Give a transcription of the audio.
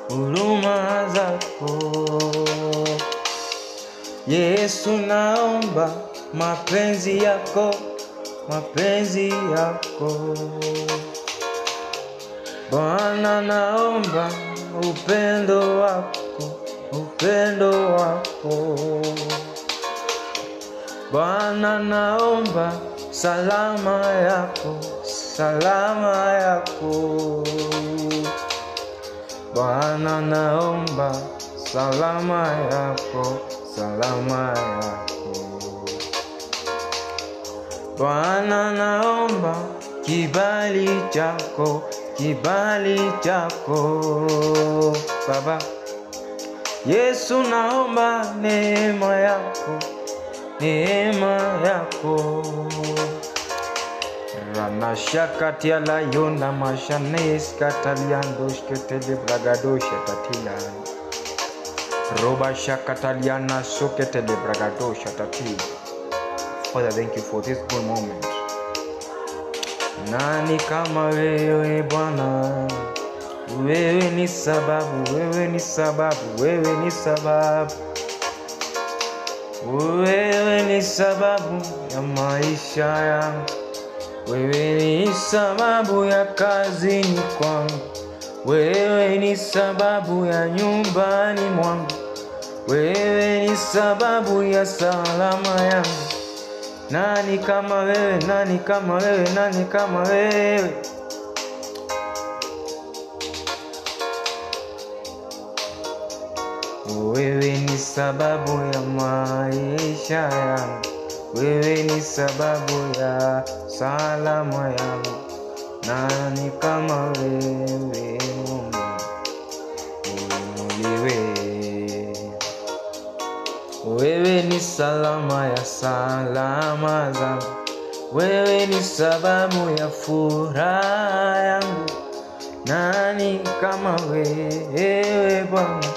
huruma zako. Yesu, naomba mapenzi yako, mapenzi yako. Bwana, naomba upendo wako, upendo wako. Bwana, naomba salama yako, salama yako. Bwana, naomba salama yako, salama yako. Bwana, naomba kibali chako, kibali chako. Baba Yesu, naomba neema yako, neema yako. Ramashakatia la yona mashanes kataliandos ketele bragadosha tatila. Roba shakataliana soketele bragadosha tatila. Father, thank you for this good moment. Nani kama wewe Bwana? Wewe ni sababu, wewe ni sababu, wewe ni sababu. Wewe ni sababu ya maisha yangu. Wewe ni sababu ya kazini kwangu. Wewe ni sababu ya nyumbani mwangu. Wewe ni sababu ya salama yangu. Nani kama wewe, nani kama wewe, nani kama wewe? Wewe ni sababu ya maisha yangu. Wewe ni sababu ya salama yangu. Nani kama wewe Mungu? Wewe ni salama ya salama zangu. Wewe ni sababu ya furaha yangu. Nani kama wewe Bwana?